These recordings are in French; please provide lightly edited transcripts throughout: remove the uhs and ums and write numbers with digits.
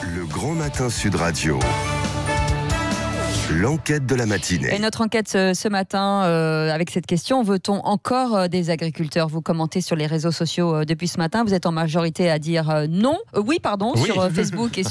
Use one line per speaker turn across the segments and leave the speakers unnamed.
Le Grand Matin Sud Radio. L'enquête de la matinée.
Et notre enquête ce matin, avec cette question, veut-on encore des agriculteurs? Vous commentez sur les réseaux sociaux depuis ce matin. Vous êtes en majorité à dire non. Oui, sur Facebook et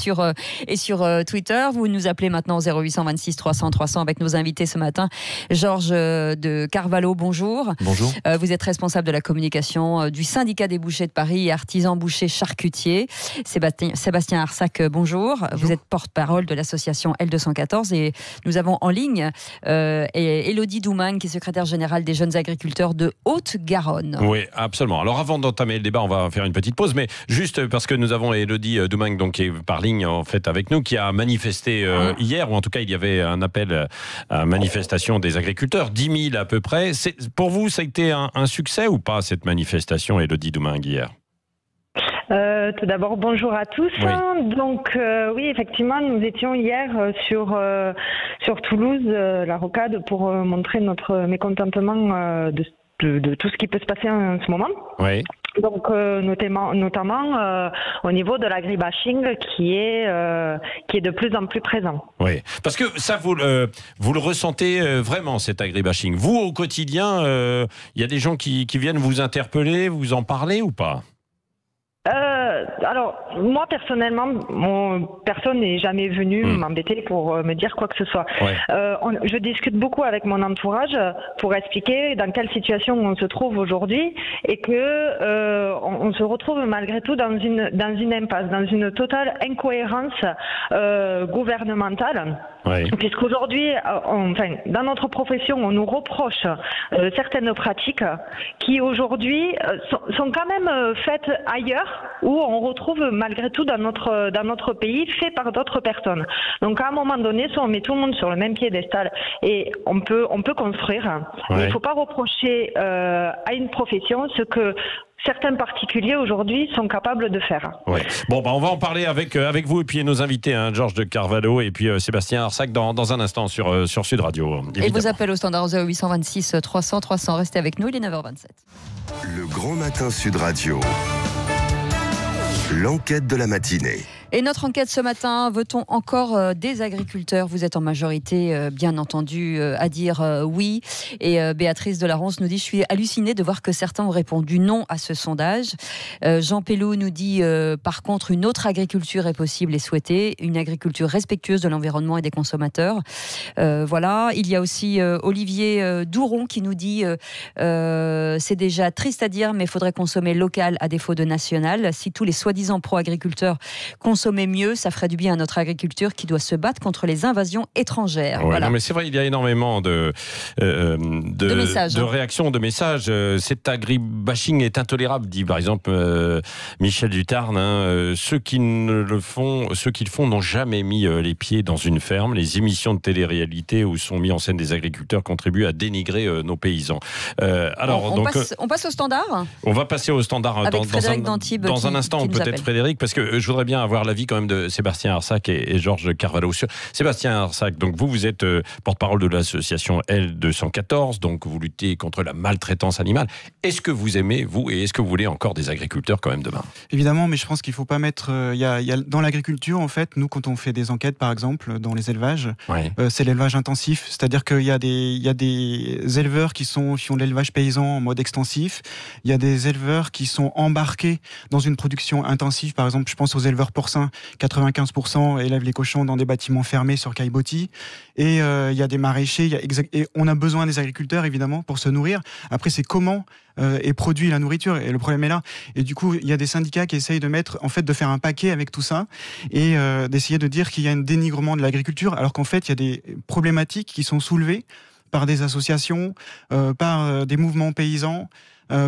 sur Twitter. Vous nous appelez maintenant au 0826 300 300 avec nos invités ce matin. Georges de Carvalho, bonjour.
Bonjour.
Vous êtes responsable de la communication du syndicat des bouchers de Paris et artisan boucher charcutier. Sébastien Arsac, bonjour. Vous êtes porte-parole de l'association L214 et nous avons en ligne Élodie Doumagne, qui est secrétaire générale des jeunes agriculteurs de Haute-Garonne.
Oui, absolument. Alors avant d'entamer le débat, on va faire une petite pause, mais juste parce que nous avons Élodie Doumagne, donc, qui est par ligne en fait avec nous, qui a manifesté hier, ou en tout cas il y avait un appel à manifestation des agriculteurs, 10 000 à peu près. Pour vous, ça a été un succès ou pas, cette manifestation, Élodie Doumagne, hier?
Tout d'abord, bonjour à tous. Oui. Donc, oui, effectivement, nous étions hier sur Toulouse, la Rocade, pour montrer notre mécontentement de tout ce qui peut se passer en ce moment. Oui. Donc, notamment au niveau de l'agribashing qui est de plus en plus présent.
Oui, parce que ça, vous le ressentez vraiment, cet agribashing. Vous, au quotidien, il y a des gens qui viennent vous interpeller, vous en parler ou pas?
Alors, moi personnellement, personne n'est jamais venu m'embêter pour me dire quoi que ce soit. Ouais. Je discute beaucoup avec mon entourage pour expliquer dans quelle situation on se trouve aujourd'hui et que on se retrouve malgré tout dans une impasse, dans une totale incohérence gouvernementale. Ouais. Puisqu'aujourd'hui, dans notre profession, on nous reproche certaines pratiques qui aujourd'hui sont quand même faites ailleurs, où on retrouve malgré tout dans notre pays, fait par d'autres personnes. Donc à un moment donné, si on met tout le monde sur le même piédestal et on peut construire, ouais. Mais il ne faut pas reprocher à une profession ce que certains particuliers aujourd'hui sont capables de faire.
Ouais. Bon, on va en parler avec vous et puis nos invités, Georges de Carvalho et puis Sébastien Arsac dans un instant sur Sud Radio. Évidemment.
Et vos appels au standard 0826 300 300. Restez avec nous, il est 9h27.
Le Grand Matin Sud Radio. L'enquête de la matinée.
Et notre enquête ce matin, veut-on encore des agriculteurs? Vous êtes en majorité, bien entendu, à dire oui. Et Béatrice Delarance nous dit « Je suis hallucinée de voir que certains ont répondu non à ce sondage ». Jean Pellou nous dit « Par contre, une autre agriculture est possible et souhaitée, une agriculture respectueuse de l'environnement et des consommateurs ». Voilà. Il y a aussi Olivier Douron qui nous dit « C'est déjà triste à dire, mais il faudrait consommer local à défaut de national. Si tous les soi-disant pro-agriculteurs consommer mieux, ça ferait du bien à notre agriculture qui doit se battre contre les invasions étrangères. »
Ouais, voilà. Non, mais c'est vrai, il y a énormément de
messages,
de réactions, de messages. Cet agribashing est intolérable, dit par exemple Michel Dutarn. Ceux qui le font n'ont jamais mis les pieds dans une ferme. Les émissions de télé-réalité où sont mis en scène des agriculteurs contribuent à dénigrer nos paysans.
On passe au standard.
On va passer au standard
avec Frédéric Dantib
dans un instant, peut-être Frédéric, parce que je voudrais bien avoir l'avis quand même de Sébastien Arsac et Georges Carvalho. Sébastien Arsac, donc vous êtes porte-parole de l'association L214, donc vous luttez contre la maltraitance animale. Est-ce que vous aimez, vous, et est-ce que vous voulez encore des agriculteurs quand même demain?
Évidemment, mais je pense qu'il ne faut pas mettre... dans l'agriculture, en fait, nous, quand on fait des enquêtes, par exemple, dans les élevages, c'est l'élevage intensif. C'est-à-dire qu'il y a des éleveurs qui font de l'élevage paysan en mode extensif. Il y a des éleveurs qui sont embarqués dans une production intensive. Par exemple, je pense aux éleveurs porcins, 95% élèvent les cochons dans des bâtiments fermés sur caillebotis. Et il y a des maraîchers. Et on a besoin des agriculteurs, évidemment, pour se nourrir. Après, c'est comment est produit la nourriture, et le problème est là. Et du coup, il y a des syndicats qui essayent de faire un paquet avec tout ça et d'essayer de dire qu'il y a un dénigrement de l'agriculture, alors qu'en fait, il y a des problématiques qui sont soulevées par des associations, par des mouvements paysans,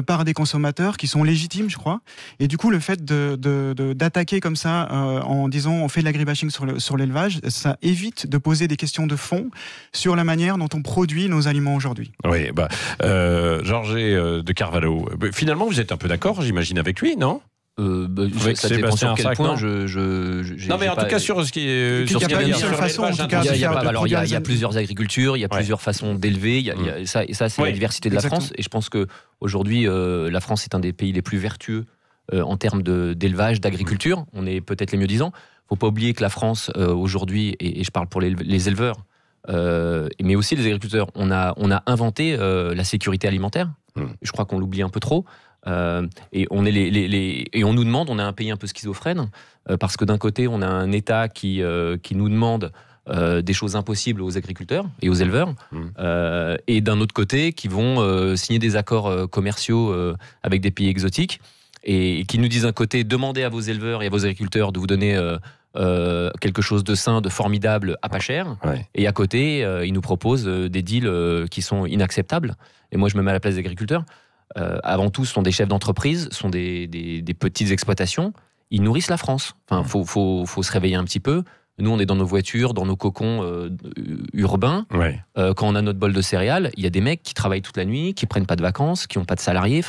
par des consommateurs qui sont légitimes, je crois. Et du coup, le fait d'attaquer comme ça en disant on fait de l'agribashing sur l'élevage, ça évite de poser des questions de fond sur la manière dont on produit nos aliments aujourd'hui.
Oui, Georges de Carvalho, finalement, vous êtes un peu d'accord, j'imagine, avec lui, non?
Ça dépend sur quel point
non, mais en tout cas sur ce qui est
sur ce qu'il y a une seule façon. Il y a plusieurs agricultures, il y a plusieurs façons d'élever. Ça c'est la diversité de la France. Et je pense que aujourd'hui, la France est un des pays les plus vertueux en termes d'élevage, d'agriculture. On est peut-être les mieux disants. Il ne faut pas oublier que la France, aujourd'hui, et je parle pour les éleveurs, mais aussi les agriculteurs, on a inventé la sécurité alimentaire. Je crois qu'on l'oublie un peu trop. Et on nous demande, on est un pays un peu schizophrène, parce que d'un côté, on a un État qui nous demande des choses impossibles aux agriculteurs et aux éleveurs, et d'un autre côté, qui vont signer des accords commerciaux avec des pays exotiques, et qui nous disent d'un côté, demandez à vos éleveurs et à vos agriculteurs de vous donner quelque chose de sain, de formidable, à pas cher, et à côté, ils nous proposent des deals qui sont inacceptables. Et moi, je me mets à la place des agriculteurs. Avant tout, ce sont des chefs d'entreprise, ce sont des petites exploitations. Ils nourrissent la France. Enfin, faut se réveiller un petit peu. Nous, on est dans nos voitures, dans nos cocons urbains. Quand on a notre bol de céréales, il y a des mecs qui travaillent toute la nuit, qui prennent pas de vacances, qui n'ont pas de salariés,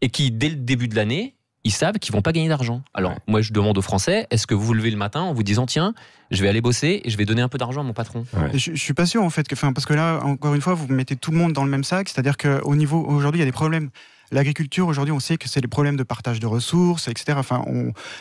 et qui, dès le début de l'année, ils savent qu'ils vont pas gagner d'argent. Alors, moi, je demande aux Français, est-ce que vous vous levez le matin en vous disant, tiens, je vais aller bosser et je vais donner un peu d'argent à mon patron?
Je suis pas sûr, en fait, parce que là, encore une fois, vous mettez tout le monde dans le même sac, c'est-à-dire qu'au niveau, aujourd'hui, il y a des problèmes. L'agriculture, aujourd'hui, on sait que c'est des problèmes de partage de ressources, etc. Enfin,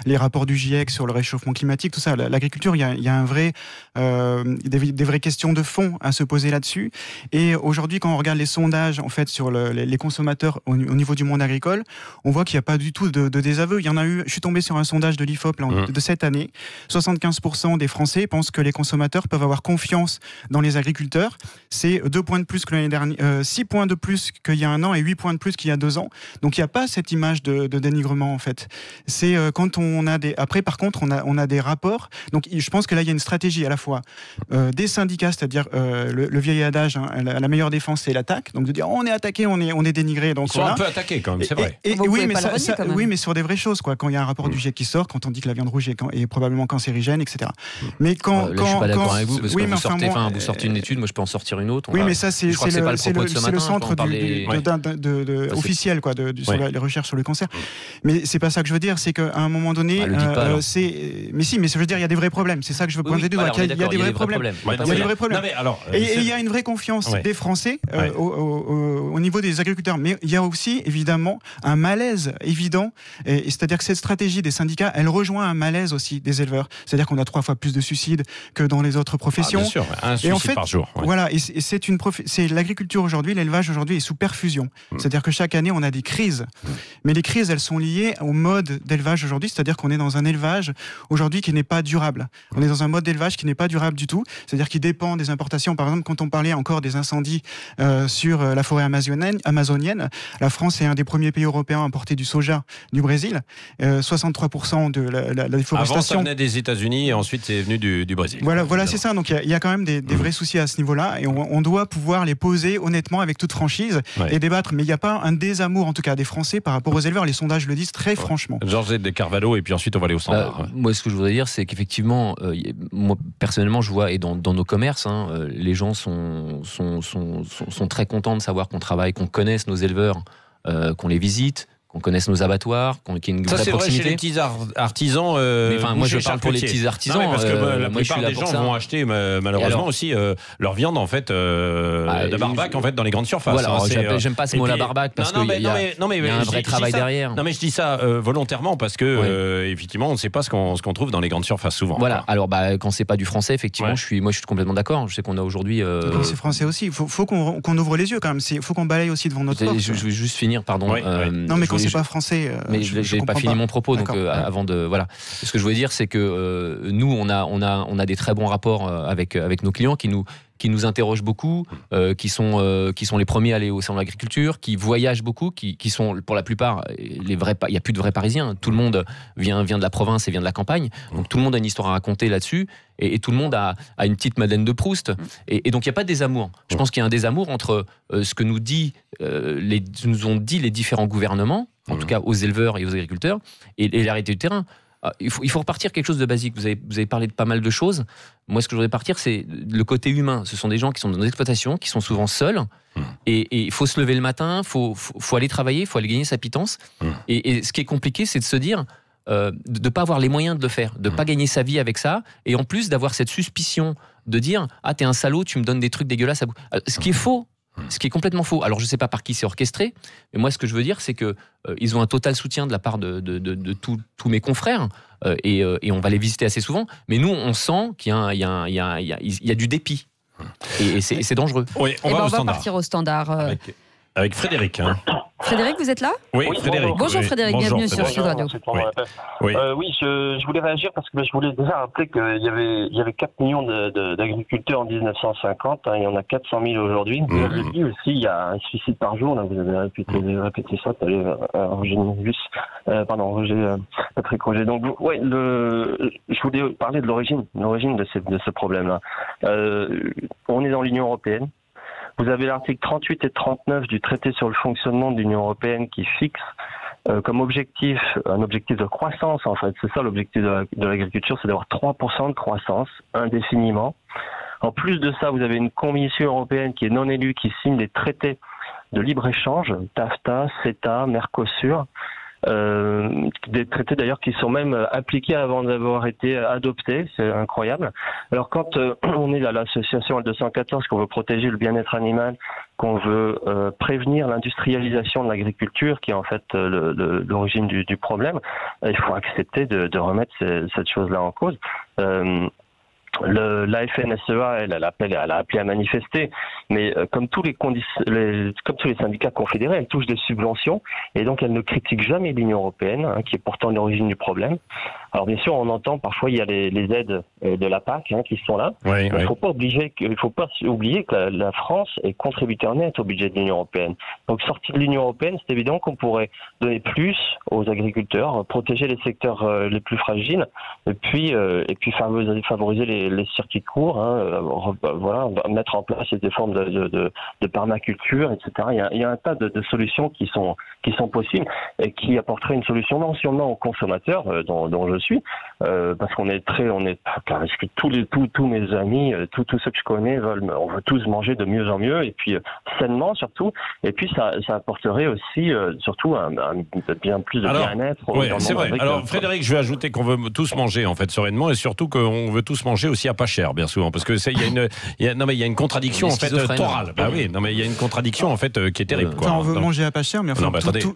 les rapports du GIEC sur le réchauffement climatique, tout ça. L'agriculture, il y a un vrai, des vraies questions de fond à se poser là-dessus. Et aujourd'hui, quand on regarde les sondages, en fait, sur les consommateurs au niveau du monde agricole, on voit qu'il n'y a pas du tout de désaveu. Il y en a eu. Je suis tombé sur un sondage de l'IFOP de cette année. 75% des Français pensent que les consommateurs peuvent avoir confiance dans les agriculteurs. C'est 2 points de plus que l'année dernière, 6 points de plus qu'il y a un an et 8 points de plus qu'il y a 2 ans. Donc il n'y a pas cette image de dénigrement, en fait. C'est quand on a des... Après, par contre, on a des rapports. Donc je pense que là, il y a une stratégie à la fois des syndicats, c'est-à-dire le vieil adage, la meilleure défense, c'est l'attaque. Donc de dire, on est attaqué, on est dénigré. Donc,
ils sont un peu attaqués quand même, c'est vrai.
Oui, mais sur des vraies choses, quoi. Quand il y a un rapport du GIEC qui sort, quand on dit que la viande rouge est probablement cancérigène, etc. Mais quand...
Là, je suis pas d'accord avec vous, parce que vous sortez une étude, moi je peux en sortir une autre.
Oui, mais ça, c'est le centre officiel, sur les recherches sur le cancer. Mais c'est pas ça que je veux dire, c'est qu'à un moment donné, mais je veux dire, il y a des vrais problèmes. C'est ça que je veux pointer du doigt. Il y a des vrais problèmes. Il y a des vrais problèmes. Et il y a une vraie confiance des Français au niveau des agriculteurs. Mais il y a aussi, évidemment, un malaise évident. C'est-à-dire que cette stratégie des syndicats, elle rejoint un malaise aussi des éleveurs. C'est-à-dire qu'on a 3 fois plus de suicides que dans les autres professions.
Bien sûr, un suicide par jour.
Voilà, et c'est l'agriculture aujourd'hui, l'élevage aujourd'hui est sous perfusion. C'est-à-dire que chaque année, on a des crises. Mais les crises, elles sont liées au mode d'élevage aujourd'hui, c'est-à-dire qu'on est dans un élevage aujourd'hui qui n'est pas durable. On est dans un mode d'élevage qui n'est pas durable du tout, c'est-à-dire qui dépend des importations. Par exemple, quand on parlait encore des incendies sur la forêt amazonienne, la France est un des premiers pays européens à importer du soja du Brésil. 63% de la déforestation...
Avant, ça venait des États-Unis et ensuite c'est venu du Brésil.
Voilà, c'est ça. Donc il y a quand même des vrais soucis à ce niveau-là et on doit pouvoir les poser honnêtement avec toute franchise et débattre. Mais il n'y a pas un désamour, en tout cas des Français, par rapport aux éleveurs. Les sondages le disent très franchement.
Georges de Carvalho, et puis ensuite on va aller au standard.
Moi, ce que je voudrais dire, c'est qu'effectivement, moi personnellement, je vois, et dans nos commerces, les gens sont très contents de savoir qu'on travaille, qu'on connaisse nos éleveurs, qu'on les visite, qu'on connaisse nos abattoirs, qu'il y ait une vraie proximité.
Ça, c'est vrai chez les petits artisans.
Moi, je parle pour les petits artisans.
Non, parce que la plupart des gens vont acheter, malheureusement, aussi leur viande, en fait, de barbac, en fait, dans les grandes surfaces.
Voilà, j'aime pas ce mot, la barbac, parce qu'il y a un vrai travail derrière.
Non, mais je dis ça volontairement, parce que, effectivement, on ne sait pas ce qu'on trouve dans les grandes surfaces, souvent.
Voilà, alors, quand c'est pas du français, effectivement, je suis complètement d'accord. Je sais qu'on a aujourd'hui...
C'est français aussi. Il faut qu'on ouvre les yeux, quand même. Il faut qu'on balaye aussi devant notre porte.
Je vais juste finir, pardon.
Non, mais quand c'est pas français.
Mais je n'ai pas fini mon propos, donc avant de voilà. Ce que je voulais dire, c'est que nous, on a des très bons rapports avec nos clients qui nous interrogent beaucoup, qui sont les premiers à aller au salon de l'agriculture, qui voyagent beaucoup, qui sont pour la plupart il y a plus de vrais Parisiens. Tout le monde vient de la province et vient de la campagne, donc tout le monde a une histoire à raconter là-dessus, et tout le monde a une petite Madeleine de Proust, et donc il n'y a pas de désamour. Je pense qu'il y a un désamour entre ce que nous ont dit les différents gouvernements, en tout cas aux éleveurs et aux agriculteurs, et la réalité du terrain. Il faut repartir quelque chose de basique. Vous avez parlé de pas mal de choses. Moi, ce que je voudrais partir, c'est le côté humain. Ce sont des gens qui sont dans des exploitations, qui sont souvent seuls. Et il faut se lever le matin, faut aller travailler, il faut aller gagner sa pitance. Et ce qui est compliqué, c'est de se dire de ne pas avoir les moyens de le faire, de ne pas gagner sa vie avec ça. Et en plus, d'avoir cette suspicion de dire « Ah, t'es un salaud, tu me donnes des trucs dégueulasses. » Ce qui est faux. Ce qui est complètement faux. Alors je ne sais pas par qui c'est orchestré, mais moi ce que je veux dire c'est que ils ont un total soutien de la part de tous mes confrères et on va les visiter assez souvent. Mais nous on sent qu'il y a du dépit et c'est dangereux.
Oui, on va
partir au standard.
Avec Frédéric.
Frédéric, vous êtes là ?
Oui, Frédéric.
Bonjour Frédéric, bienvenue sur Sud Radio.
Oui, je voulais réagir parce que je voulais déjà rappeler qu'il y avait 4 millions d'agriculteurs en 1950, il y en a 400 000 aujourd'hui. Vous avez dit aussi, il y a un suicide par jour, là, vous avez répété ça, Patrick Roger. Donc, je voulais parler de l'origine de ce problème-là. On est dans l'Union européenne. Vous avez l'article 38 et 39 du traité sur le fonctionnement de l'Union européenne qui fixe comme objectif, un objectif de croissance en fait. C'est ça l'objectif de l'agriculture, c'est d'avoir 3% de croissance indéfiniment. En plus de ça, vous avez une commission européenne qui est non élue, qui signe des traités de libre-échange, TAFTA, CETA, Mercosur. Des traités d'ailleurs qui sont même appliqués avant d'avoir été adoptés, c'est incroyable. Alors quand on est à l'association L214, qu'on veut protéger le bien-être animal, qu'on veut prévenir l'industrialisation de l'agriculture, qui est en fait l'origine du problème, il faut accepter de remettre cette chose-là en cause. La FNSEA, elle a appelé à manifester, mais comme tous les syndicats confédérés, elle touche des subventions et donc elle ne critique jamais l'Union européenne, qui est pourtant l'origine du problème. Alors bien sûr, on entend parfois il y a les aides de la PAC qui sont là. Il ne faut pas oublier que la France est contributeur net au budget de l'Union européenne. Donc sortie de l'Union européenne, c'est évident qu'on pourrait donner plus aux agriculteurs, protéger les secteurs les plus fragiles, et puis favoriser les circuits courts, mettre en place des formes de permaculture, etc. Il y a un tas de solutions qui sont possibles et qui apporteraient une solution non seulement aux consommateurs, dont je suis, parce parce que tous mes amis, tous ceux que je connais on veut tous manger de mieux en mieux et puis sainement surtout, et puis ça apporterait aussi surtout bien plus de bien-être.
Oui, c'est vrai. Alors Frédéric, je vais ajouter qu'on veut tous manger en fait sereinement et surtout qu'on veut tous manger aussi à pas cher bien souvent, parce que il y a une contradiction en fait torale. Bah oui, non mais il y a une contradiction en fait qui est terrible.
On veut manger à pas cher, mais enfin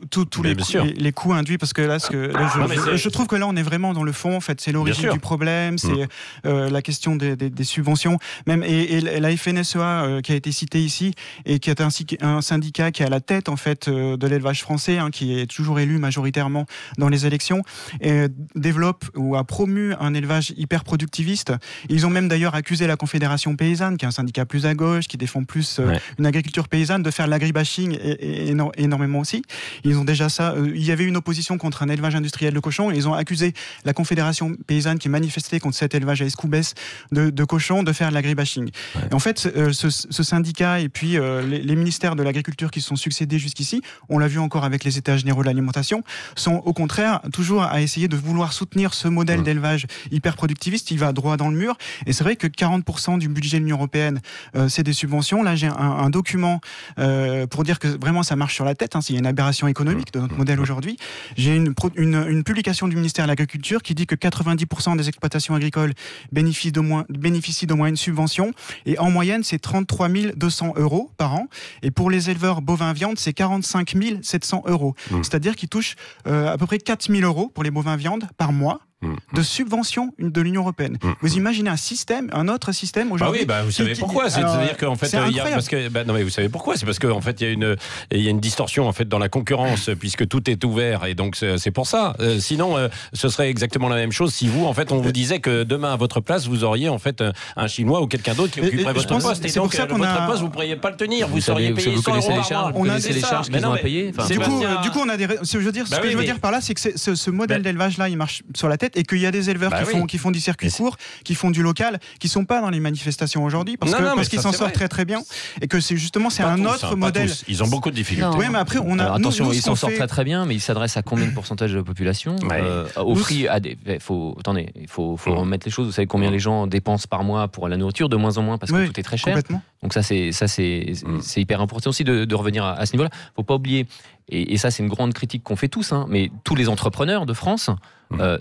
tous les coûts induits, parce que là, je trouve que là on est vraiment dans le fond. En fait, c'est l'origine du problème, c'est la question des subventions, même et la FNSEA qui a été citée ici et qui est un syndicat qui est à la tête en fait de l'élevage français, qui est toujours élu majoritairement dans les élections, et développe ou a promu un élevage hyper productiviste. Ils ont même d'ailleurs accusé la Confédération paysanne, qui est un syndicat plus à gauche, qui défend plus une agriculture paysanne, de faire l'agribashing énormément aussi. Ils ont déjà ça. Il y avait une opposition contre un élevage industriel de cochons. Et ils ont accusé la Confédération paysanne, qui manifestait contre cet élevage à escoubès de cochons, de faire de l'agribashing. Et en fait, ce syndicat et puis les ministères de l'agriculture qui se sont succédés jusqu'ici, on l'a vu encore avec les États généraux de l'alimentation, sont au contraire toujours à essayer de vouloir soutenir ce modèle d'élevage hyper productiviste. Il va droit dans le mur. Et c'est vrai que 40% du budget de l'Union européenne, c'est des subventions. Là, j'ai un document pour dire que vraiment ça marche sur la tête. Il y a une aberration économique de notre modèle aujourd'hui. J'ai une publication du ministère de l'Agriculture qui dit que 90% des exploitations agricoles bénéficient d'au moins une subvention. Et en moyenne, c'est 33 200 € par an. Et pour les éleveurs bovins viande, c'est 45 700 €. C'est-à-dire qu'ils touchent à peu près 4 000 € pour les bovins viande par mois de subvention de l'Union européenne. Vous imaginez un autre système aujourd'hui.
Vous savez pourquoi. C'est-à-dire qu'en fait, vous savez pourquoi. C'est parce qu'en fait, il y a une distorsion en fait dans la concurrence puisque tout est ouvert et donc c'est pour ça. Sinon, ce serait exactement la même chose si vous, en fait, on vous disait que demain à votre place, vous auriez en fait un Chinois ou quelqu'un d'autre qui occuperait votre poste. Et donc, votre poste, vous ne pourriez pas le tenir. Vous seriez payé 100 € par mois.
Vous connaissez les charges qu'ils ont à payer.
Du coup, on a des. Ce que je veux dire par là, c'est que ce modèle d'élevage-là, il marche sur la tête. Et qu'il y a des éleveurs qui font du circuit court, qui font du local, qui sont pas dans les manifestations aujourd'hui parce qu'ils s'en sortent très très bien, et que c'est un autre modèle.
Ils ont beaucoup de difficultés.
Oui, mais après
attention, ils s'en sortent très très bien, mais ils s'adressent à combien de pourcentage de la population au prix il faut remettre les choses. Vous savez combien les gens dépensent par mois pour la nourriture, de moins en moins parce que tout est très cher. Donc ça c'est hyper important aussi de revenir à ce niveau-là. Faut pas oublier. Et ça, c'est une grande critique qu'on fait tous, mais tous les entrepreneurs de France,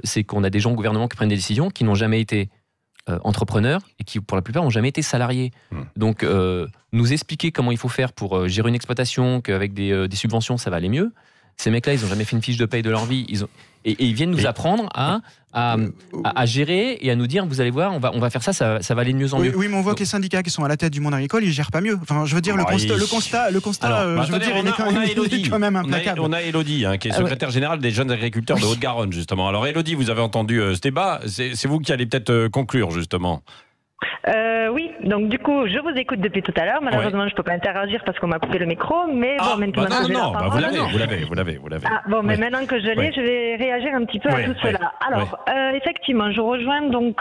c'est qu'on a des gens au gouvernement qui prennent des décisions qui n'ont jamais été entrepreneurs et qui, pour la plupart, n'ont jamais été salariés. Donc, nous expliquer comment il faut faire pour gérer une exploitation, qu'avec des subventions, ça va aller mieux. Ces mecs-là, ils n'ont jamais fait une fiche de paye de leur vie. Et ils viennent nous apprendre à gérer et à nous dire, vous allez voir, on va faire ça va aller de mieux en mieux.
Oui, mais on voit que les syndicats qui sont à la tête du monde agricole, ils gèrent pas mieux. Enfin, je veux dire, le constat,
Alors,
je veux dire, il est quand même implacable.
On a Élodie, qui est secrétaire générale des jeunes agriculteurs de Haute-Garonne, justement. Alors, Élodie, vous avez entendu ce débat. C'est vous qui allez peut-être conclure, justement.
Oui, donc du coup, je vous écoute depuis tout à l'heure. Malheureusement, je ne peux pas interagir parce qu'on m'a coupé le micro. Mais bon, maintenant que j'ai la parole,
vous l'avez.
Mais maintenant que je l'ai, je vais réagir un petit peu à tout cela. Alors, effectivement, je rejoins donc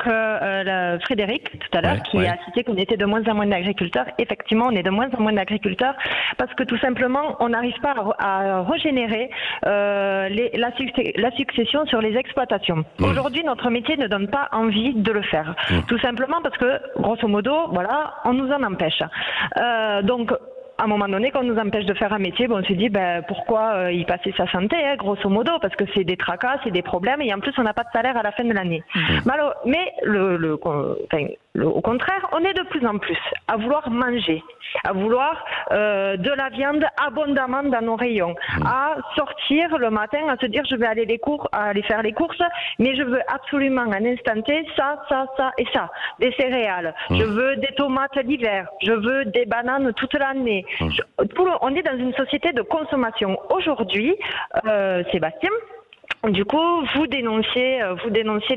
Frédéric tout à l'heure qui a cité qu'on était de moins en moins d'agriculteurs. Effectivement, on est de moins en moins d'agriculteurs parce que tout simplement, on n'arrive pas à régénérer la succession sur les exploitations. Aujourd'hui, notre métier ne donne pas envie de le faire. Tout simplement parce que, grosso modo, voilà, on nous en empêche. Donc, à un moment donné, quand on nous empêche de faire un métier, on se dit pourquoi y passer sa santé, grosso modo, parce que c'est des tracas, c'est des problèmes, et en plus on n'a pas de salaire à la fin de l'année. Mais au contraire, on est de plus en plus à vouloir manger, à vouloir de la viande abondamment dans nos rayons, à sortir le matin, à se dire je vais aller faire les courses, mais je veux absolument un instant T, ça et ça, des céréales, je veux des tomates l'hiver, je veux des bananes toute l'année. On est dans une société de consommation. Aujourd'hui, Sébastien, du coup, vous dénoncez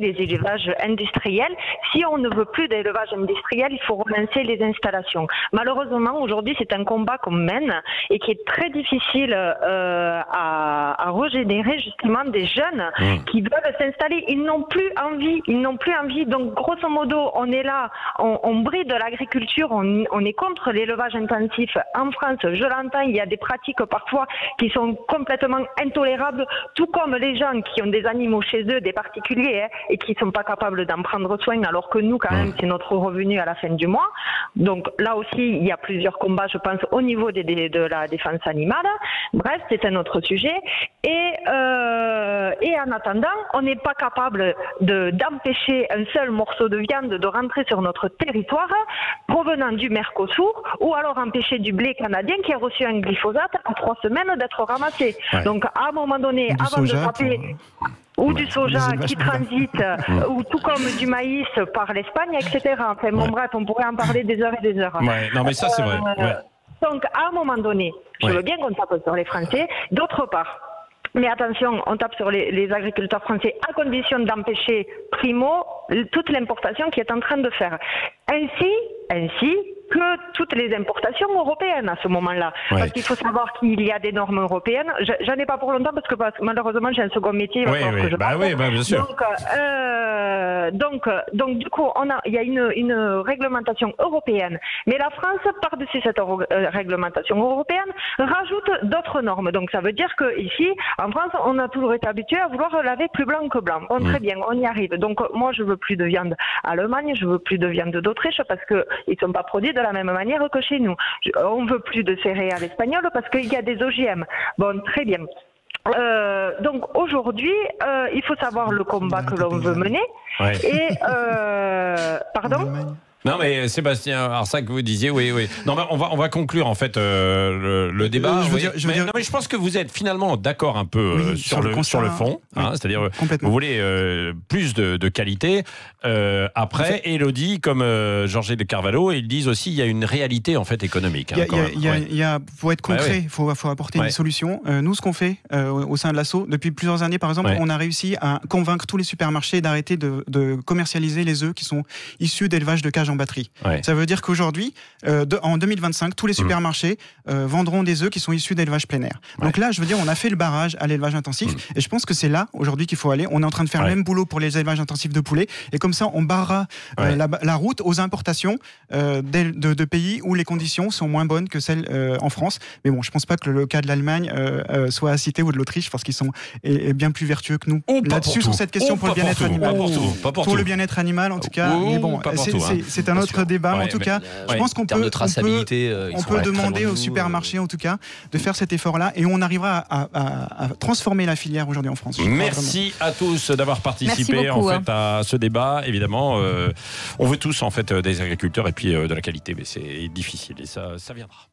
les élevages industriels. Si on ne veut plus d'élevage industriel, il faut relancer les installations. Malheureusement, aujourd'hui, c'est un combat qu'on mène et qui est très difficile à régénérer justement des jeunes qui veulent s'installer. Ils n'ont plus envie. Donc, grosso modo, on est là, on bride de l'agriculture, on est contre l'élevage intensif. En France, je l'entends, il y a des pratiques parfois qui sont complètement intolérables, tout comme les gens qui ont des animaux chez eux, des particuliers, et qui ne sont pas capables d'en prendre soin, alors que nous, quand même, c'est notre revenu à la fin du mois. Donc là aussi, il y a plusieurs combats, je pense, au niveau de la défense animale. Bref, c'est un autre sujet. Et en attendant, on n'est pas capable d'empêcher un seul morceau de viande de rentrer sur notre territoire provenant du Mercosur, ou alors empêcher du blé canadien qui a reçu un glyphosate en 3 semaines d'être ramassé. Donc à un moment donné, avant de taper... Ou du soja qui transite, ou tout comme du maïs par l'Espagne, etc. Enfin, bref, on pourrait en parler des heures et des heures.
Non, mais ça, c'est vrai.
Donc, à un moment donné, je veux bien qu'on tape sur les Français. D'autre part, mais attention, on tape sur les agriculteurs français à condition d'empêcher, primo, toute l'importation qui est en train de faire. Ainsi que toutes les importations européennes à ce moment-là. Parce qu'il faut savoir qu'il y a des normes européennes. J'en ai pas pour longtemps parce que malheureusement j'ai un second métier.
Bien sûr.
Donc du coup, il y a une réglementation européenne. Mais la France, par-dessus cette réglementation européenne, rajoute d'autres normes. Donc ça veut dire qu'ici, en France, on a toujours été habitué à vouloir laver plus blanc que blanc. Bon, très bien, on y arrive. Donc moi, je veux plus de viande Allemagne, je veux plus de viande d'Autriche parce qu'ils ne sont pas produits de la même manière que chez nous. On veut plus de céréales espagnoles parce qu'il y a des OGM. Bon, très bien. Donc aujourd'hui, il faut savoir le combat que l'on veut mener. Et pardon ?
Non mais Sébastien Arsac, vous disiez oui. Non mais on va conclure en fait le débat. Mais je pense que vous êtes finalement d'accord un peu sur le fond, c'est-à-dire vous voulez plus de qualité. Après, Élodie, comme Georges de Carvalho, ils disent aussi il y a une réalité en fait économique.
Faut être concret, il faut apporter une solution. Nous, ce qu'on fait au sein de l'ASSO depuis plusieurs années, par exemple, on a réussi à convaincre tous les supermarchés d'arrêter de commercialiser les œufs qui sont issus d'élevage de cages en batterie. Ça veut dire qu'aujourd'hui, en 2025, tous les supermarchés vendront des œufs qui sont issus d'élevage plein air. Donc là, je veux dire, on a fait le barrage à l'élevage intensif et je pense que c'est là aujourd'hui qu'il faut aller. On est en train de faire le même boulot pour les élevages intensifs de poulets et comme ça, on barrera la route aux importations de pays où les conditions sont moins bonnes que celles en France. Mais bon, je pense pas que le cas de l'Allemagne soit à citer ou de l'Autriche parce qu'ils sont bien plus vertueux que nous là-dessus sur cette question pour le bien-être animal.
Pas pour
le bien-être animal, en tout cas. Mais bon, c'est un autre débat. En tout cas, je pense qu'on peut,
de traçabilité,
on peut demander aux supermarchés, en tout cas, de faire cet effort-là, et on arrivera à transformer la filière aujourd'hui en France.
Merci à tous d'avoir participé beaucoup, en fait à ce débat. Évidemment, on veut tous en fait des agriculteurs et puis de la qualité, mais c'est difficile et ça viendra.